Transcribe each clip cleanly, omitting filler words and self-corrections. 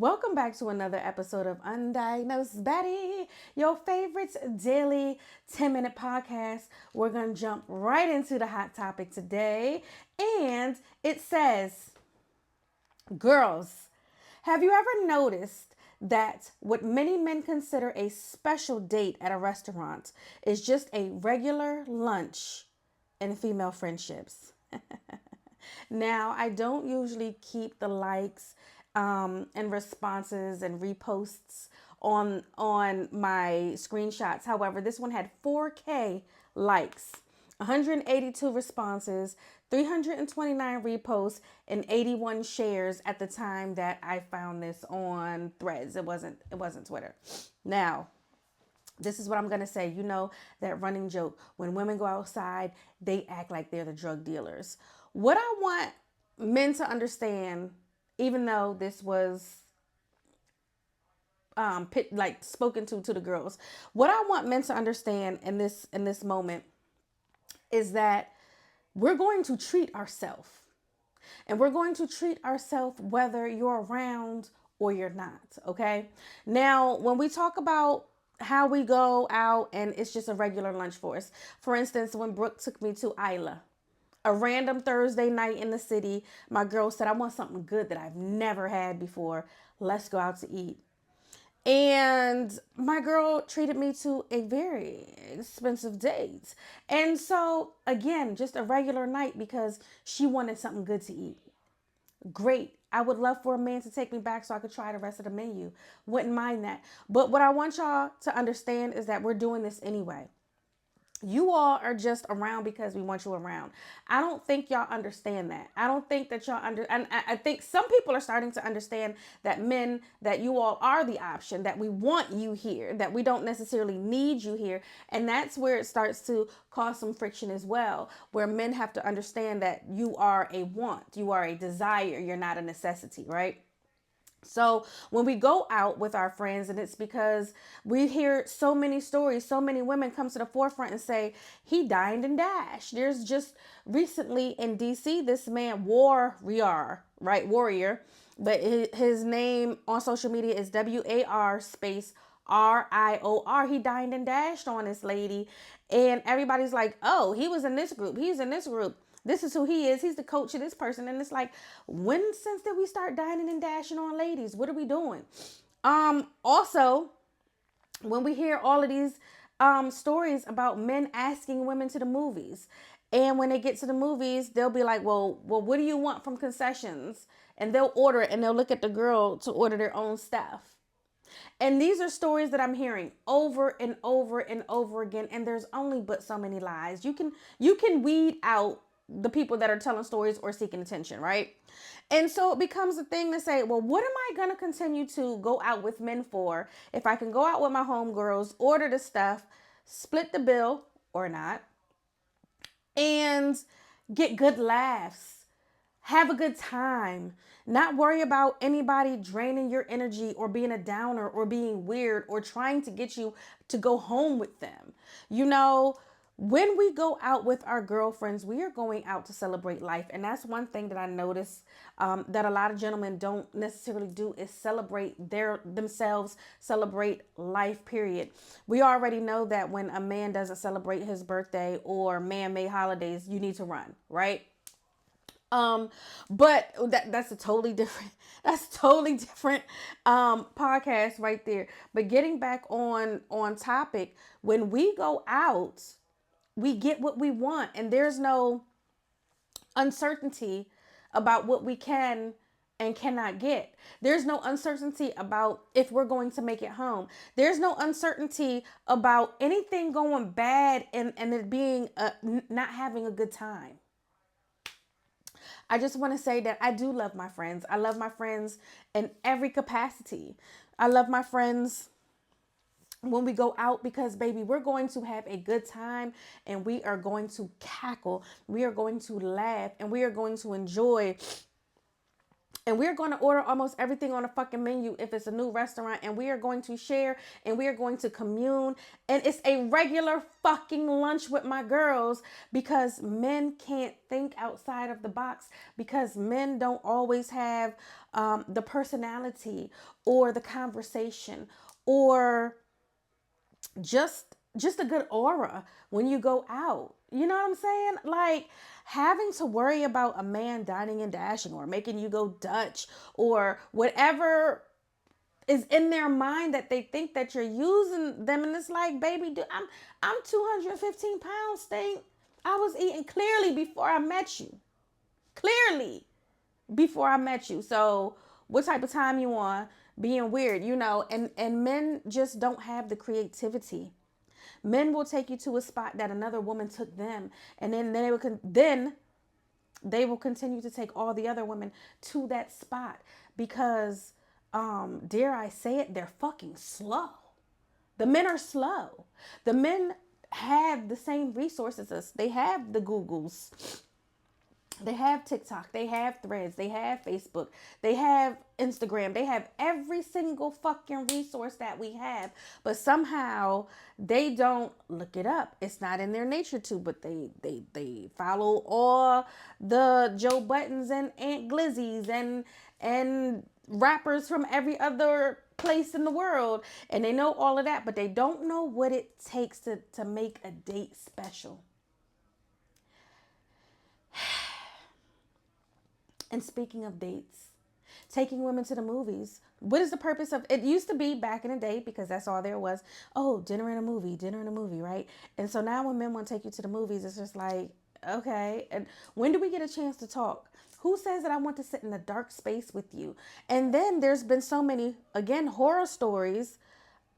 Welcome back to another episode of Undiagnosed Baddie, your favorite daily 10-minute podcast. We're going to jump right into the hot topic today. And it says, girls, have you ever noticed that what many men consider a special date at a restaurant is just a regular lunch in female friendships? Now, I don't usually keep the likes and responses and reposts on my screenshots. However, this one had 4K likes, 182 responses, 329 reposts, and 81 shares at the time that I found this on Threads. It wasn't Twitter. Now, this is what I'm going to say. You know, that running joke, when women go outside, they act like they're the drug dealers. What I want men to understand, even though this was spoken to the girls, what I want men to understand in this moment is that we're going to treat ourselves. And we're going to treat ourselves whether you're around or you're not, okay? Now, when we talk about how we go out and it's just a regular lunch for us. For instance, when Brooke took me to Isla, a random Thursday night in the city, my girl said, I want something good that I've never had before. Let's go out to eat. And my girl treated me to a very expensive date. And so, again, just a regular night because she wanted something good to eat. Great. I would love for a man to take me back so I could try the rest of the menu. Wouldn't mind that. But what I want y'all to understand is that we're doing this anyway. You all are just around because we want you around. I don't think y'all understand that. I don't think that y'all and I think some people are starting to understand that men, that you all are the option, that we want you here, that we don't necessarily need you here. And that's where it starts to cause some friction as well, where men have to understand that you are a want, you are a desire, you're not a necessity, right? So when we go out with our friends, and it's because we hear so many stories, so many women come to the forefront and say, he dined and dashed. There's just recently in DC, this man, Warrior, but his name on social media is WAR space RIOR. He dined and dashed on this lady. And everybody's like, oh, he was in this group. He's in this group. This is who he is. He's the coach of this person. And it's like, when since did we start dining and dashing on ladies? What are we doing? Also, when we hear all of these stories about men asking women to the movies, and when they get to the movies, they'll be like, well, what do you want from concessions? And they'll order it, and they'll look at the girl to order their own stuff. And these are stories that I'm hearing over and over and over again. And there's only but so many lies. You can weed out the people that are telling stories or seeking attention, right? And so it becomes a thing to say, well, what am I going to continue to go out with men for if I can go out with my homegirls, order the stuff, split the bill or not, and get good laughs, have a good time, not worry about anybody draining your energy or being a downer or being weird or trying to get you to go home with them. You know, when we go out with our girlfriends, we are going out to celebrate life. And that's one thing that I notice that a lot of gentlemen don't necessarily do is celebrate themselves, celebrate life, period. We already know that when a man doesn't celebrate his birthday or man-made holidays, you need to run, right? But that's a totally different podcast right there. But getting back on topic, when we go out, we get what we want, and there's no uncertainty about what we can and cannot get. There's no uncertainty about if we're going to make it home. There's no uncertainty about anything going bad and it being not having a good time. I just want to say that I do love my friends. I love my friends in every capacity. I love my friends when we go out because, baby, we're going to have a good time and we are going to cackle. We are going to laugh and we are going to enjoy And we're going to order almost everything on a fucking menu if it's a new restaurant. And we are going to share and we are going to commune. And it's a regular fucking lunch with my girls because men can't think outside of the box, because men don't always have the personality or the conversation or just a good aura when you go out. You know what I'm saying? Like, having to worry about a man dining and dashing or making you go Dutch or whatever is in their mind that they think that you're using them. And it's like, baby, dude, I'm 215 pounds, stink. I was eating clearly before I met you. Clearly before I met you. So what type of time you on being weird, you know? And men just don't have the creativity. Men will take you to a spot that another woman took them, and then they will continue to take all the other women to that spot because, dare I say it, they're fucking slow. The men are slow. The men have the same resources as they have the Googles. They have TikTok, they have Threads, they have Facebook, they have Instagram, they have every single fucking resource that we have, but somehow they don't look it up. It's not in their nature to, but they follow all the Joe Buttons and Aunt Glizzies and rappers from every other place in the world, and they know all of that, but they don't know what it takes to make a date special. And speaking of dates, taking women to the movies. What is the purpose of it? Used to be back in the day, because that's all there was. Oh, dinner and a movie, right? And so now when men want to take you to the movies, it's just like, okay. And when do we get a chance to talk? Who says that I want to sit in a dark space with you? And then there's been so many, again, horror stories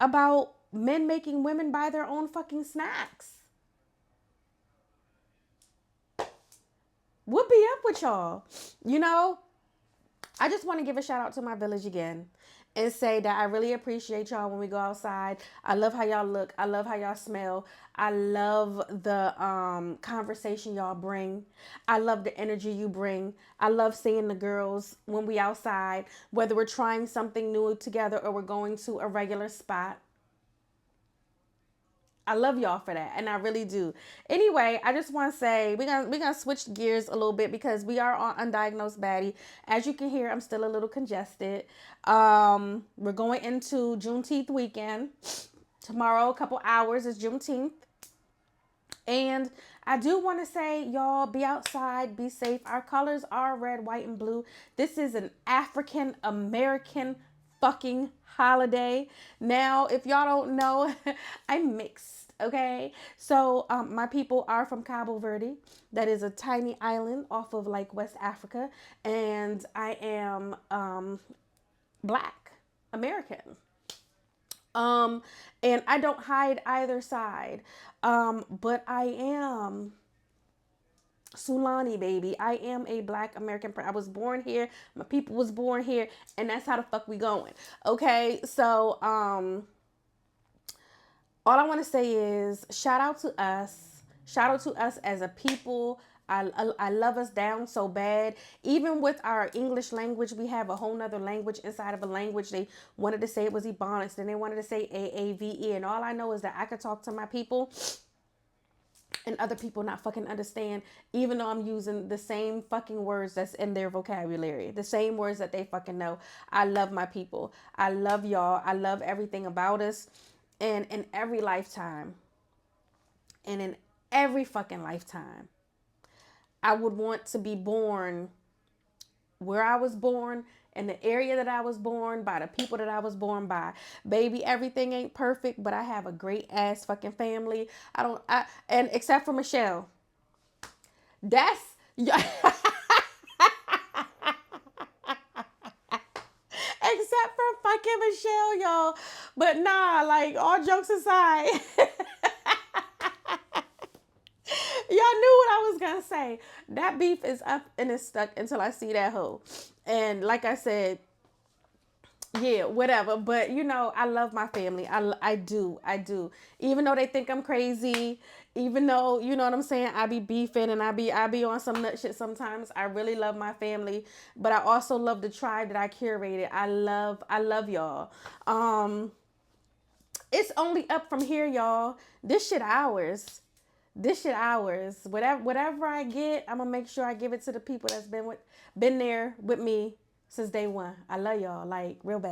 about men making women buy their own fucking snacks. What be up with y'all? You know, I just want to give a shout out to my village again and say that I really appreciate y'all when we go outside. I love how y'all look. I love how y'all smell. I love the conversation y'all bring. I love the energy you bring. I love seeing the girls when we outside, whether we're trying something new together or we're going to a regular spot. I love y'all for that, and I really do. Anyway, I just want to say we're gonna switch gears a little bit because we are on Undiagnosed Baddie. As you can hear, I'm still a little congested. We're going into Juneteenth weekend. Tomorrow, a couple hours is Juneteenth. And I do want to say, y'all, be outside, be safe. Our colors are red, white, and blue. This is an African American fucking holiday. Now, if y'all don't know, I'm mixed, okay? So, my people are from Cabo Verde. That is a tiny island off of like West Africa. And I am Black American. And I don't hide either side. But I am Sulani, baby. I am a Black American. I was born here. My people was born here, and that's how the fuck we going. Okay, so all I want to say is shout out to us. Shout out to us as a people. I love us down so bad. Even with our English language, we have a whole nother language inside of a language. They wanted to say it was Ebonics, then they wanted to say AAVE. And all I know is that I could talk to my people and other people not fucking understand, even though I'm using the same fucking words that's in their vocabulary, the same words that they fucking know. I love my people. I love y'all. I love everything about us. And in every lifetime, and in every fucking lifetime, I would want to be born where I was born, in the area that I was born, by the people that I was born by. Baby, everything ain't perfect, but I have a great ass fucking family. And except for Michelle. That's except for fucking Michelle, y'all. But nah, like, all jokes aside. Y'all knew what I was gonna say. That beef is up and it's stuck until I see that hoe. And like I said, Yeah, whatever. But you know, I love my family. I do. I do. Even though they think I'm crazy, even though, you know what I'm saying, I be beefing and I be on some nut shit sometimes. I really love my family, but I also love the tribe that I curated. I love y'all. Um it's only up from here, y'all. This shit ours. This shit ours. Whatever I get, I'm gonna make sure I give it to the people that's been there with me since day one. I love y'all like real bad.